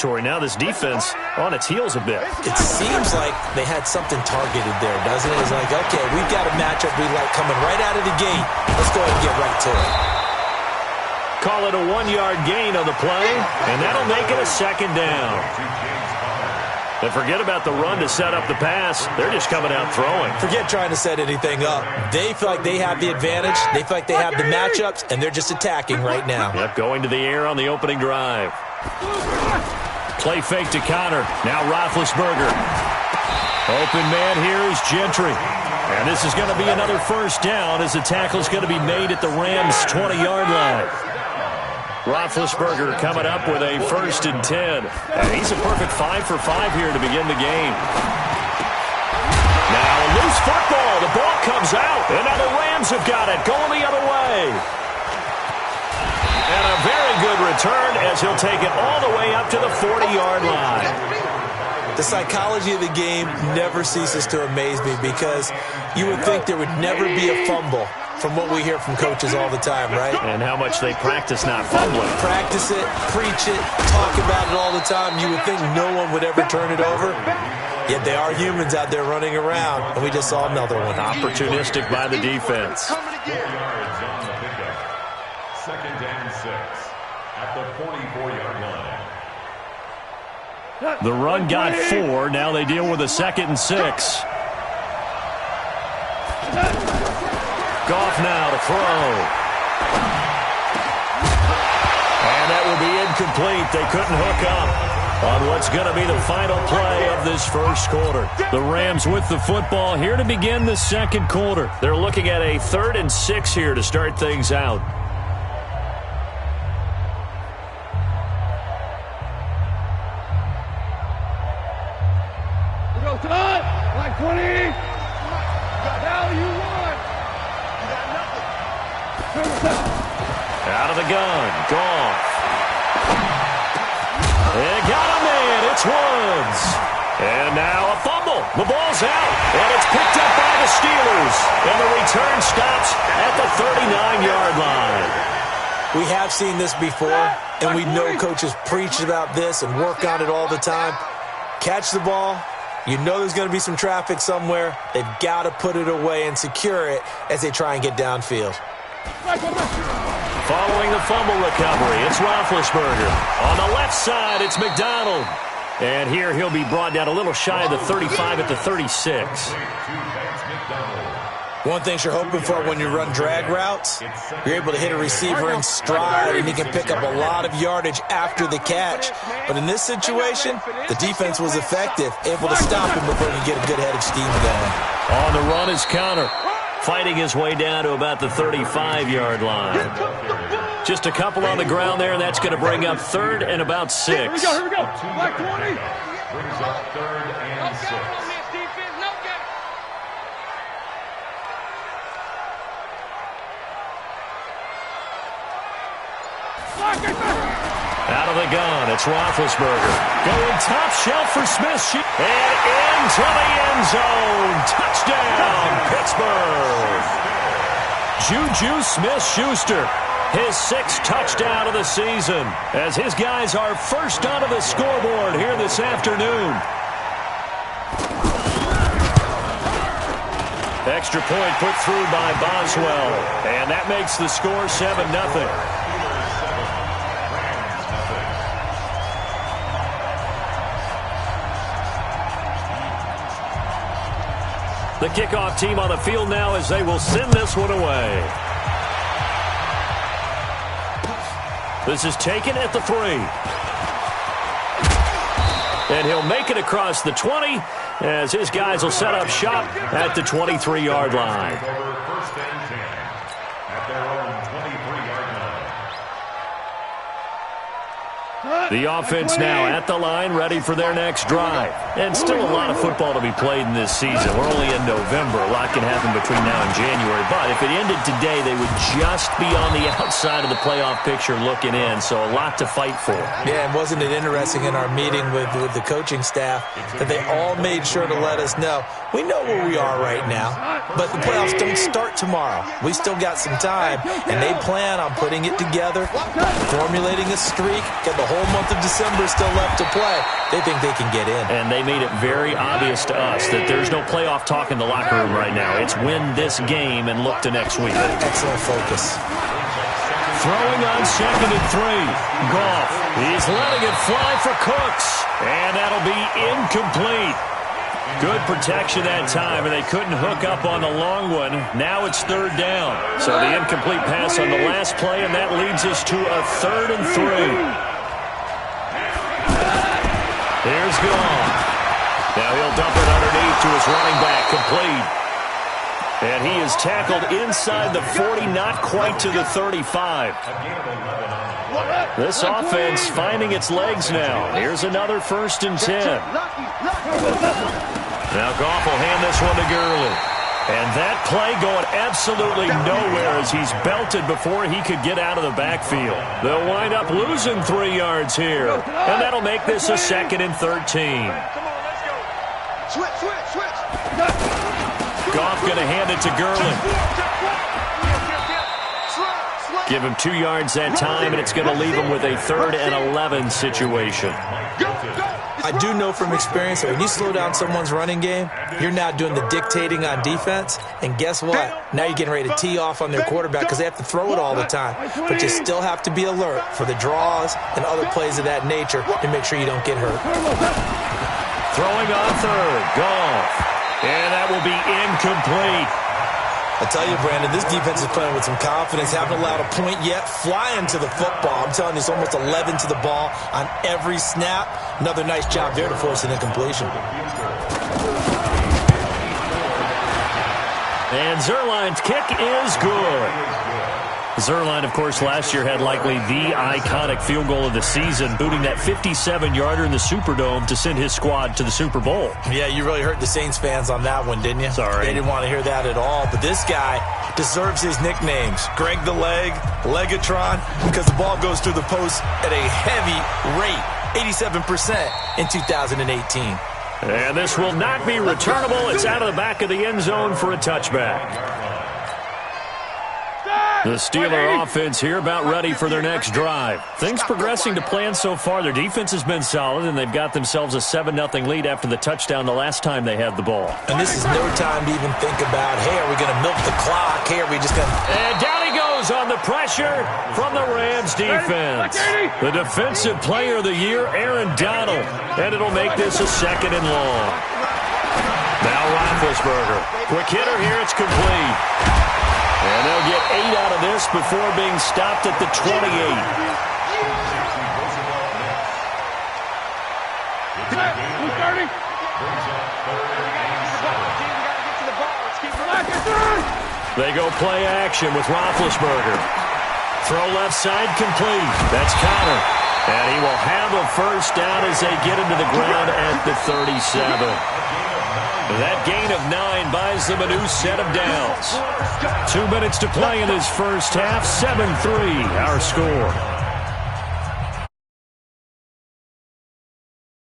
territory. Now this defense on its heels a bit. It seems like they had something targeted there, doesn't it? It's like, okay, we've got a matchup we like coming right out of the gate. Let's go ahead and get right to it. Call it a 1-yard gain on the play, and that'll make it a second down. And forget about the run to set up the pass. They're just coming out throwing. Forget trying to set anything up. They feel like they have the advantage. They feel like they have the matchups, and they're just attacking right now. Yep, going to the air on the opening drive. Play fake to Connor. Now Roethlisberger. Open man here is Gentry. And this is going to be another first down as the tackle is going to be made at the Rams' 20-yard line. Roethlisberger coming up with a 1st and 10. And he's a perfect 5 for 5 here to begin the game. Now a loose football. The ball comes out. And now the Rams have got it. Going the other way. And a very good return as he'll take it all the way up to the 40-yard line. The psychology of the game never ceases to amaze me because you would think there would never be a fumble from what we hear from coaches all the time, right? And how much they practice not fumbling. Practice it, preach it, talk about it all the time. You would think no one would ever turn it over. Yet they are humans out there running around, and we just saw another one. Opportunistic by the defense. 4 yards on the pickup. 2nd and 6 at the 44-yard line. The run got 4. Now they deal with a 2nd and 6. Goff now to throw. And that will be incomplete. They couldn't hook up on what's going to be the final play of this first quarter. The Rams with the football here to begin the second quarter. They're looking at a 3rd and 6 here to start things out. Like 20. Now you won. Out of the gun. Goff. They got a man. It's Woods. And now a fumble. The ball's out. And it's picked up by the Steelers. And the return stops at the 39-yard line. We have seen this before, and we know coaches preach about this and work on it all the time. Catch the ball. You know there's going to be some traffic somewhere. They've got to put it away and secure it as they try and get downfield. Following the fumble recovery, it's Roethlisberger. On the left side, it's McDonald. And here he'll be brought down a little shy of the 35 at the 36. One thing you're hoping for when you run drag routes, you're able to hit a receiver in stride, and he can pick up a lot of yardage after the catch. But in this situation, the defense was effective, able to stop him before he could get a good head of steam going. On the run is Connor, fighting his way down to about the 35-yard line. Just a couple on the ground there, and that's going to bring up 3rd and about 6. Here we go. Like 20. Brings up 3rd and 6. Out of the gun, it's Roethlisberger. Going top shelf for Smith. And into the end zone. Touchdown, Pittsburgh. Juju Smith-Schuster, his 6th touchdown of the season, as his guys are first onto the scoreboard here this afternoon. Extra point put through by Boswell, and that makes the score 7-0. The kickoff team on the field now as they will send this one away. This is taken at the 3. And he'll make it across the 20 as his guys will set up shop at the 23-yard line. 1st and 10 at their own 23-yard line. The offense now at the line, ready for their next drive. And still a lot of football to be played in this season. We're only in November. A lot can happen between now and January. But if it ended today, they would just be on the outside of the playoff picture looking in. So a lot to fight for. Yeah, and wasn't it interesting in our meeting with the coaching staff that they all made sure to let us know, we know where we are right now, but the playoffs don't start tomorrow. We still got some time, and they plan on putting it together, formulating a streak, get the whole whole month of December still left to play. They think they can get in. And they made it very obvious to us that there's no playoff talk in the locker room right now. It's win this game and look to next week. Excellent focus. Throwing on 2nd and 3. Goff. He's letting it fly for Cooks. And that'll be incomplete. Good protection that time, and they couldn't hook up on the long one. Now it's 3rd down. So the incomplete pass on the last play, and that leads us to a 3rd and 3. Here's Goff. Now he'll dump it underneath to his running back, complete. And he is tackled inside the 40, not quite to the 35. This offense finding its legs now. Here's another 1st and 10. Now Goff will hand this one to Gurley. And that play going absolutely nowhere as he's belted before he could get out of the backfield. They'll wind up losing 3 yards here. And that'll make this a 2nd and 13. Come on, let's go. Switch. Goff going to hand it to Gurley. Give him 2 yards that time, and it's going to leave him with a 3rd and 11 situation. I do know from experience that when you slow down someone's running game, you're not doing the dictating on defense. And guess what? Now you're getting ready to tee off on their quarterback because they have to throw it all the time. But you still have to be alert for the draws and other plays of that nature to make sure you don't get hurt. Throwing on 3rd. Goff. And that will be incomplete. I tell you, Brandon, this defense is playing with some confidence. Haven't allowed a point yet. Flying to the football. I'm telling you, it's almost 11 to the ball on every snap. Another nice job there to force an incompletion. And Zuerlein's kick is good. Zuerlein, of course, last year had likely the iconic field goal of the season, booting that 57-yarder in the Superdome to send his squad to the Super Bowl. Yeah, you really hurt the Saints fans on that one, didn't you? Sorry. They didn't want to hear that at all. But this guy deserves his nicknames. Greg the Leg, Legatron, because the ball goes through the post at a heavy rate, 87% in 2018. And this will not be returnable. It's out of the back of the end zone for a touchback. The Steeler offense here about ready for their next drive. Things progressing to plan so far. Their defense has been solid, and they've got themselves a 7-0 lead after the touchdown the last time they had the ball. And this is no time to even think about, hey, are we going to milk the clock? Hey, are we just going to... And down he goes on the pressure from the Rams defense. The defensive player of the year, Aaron Donald. And it'll make this a 2nd and long. Now Roethlisberger. Quick hitter here, it's complete. And they'll get 8 out of this before being stopped at the 28. They go play action with Roethlisberger. Throw left side complete. That's Connor. And he will have a 1st down as they get him to the ground at the 37. That gain of 9 buys them a new set of downs. 2 minutes to play in this first half. 7-3 our score.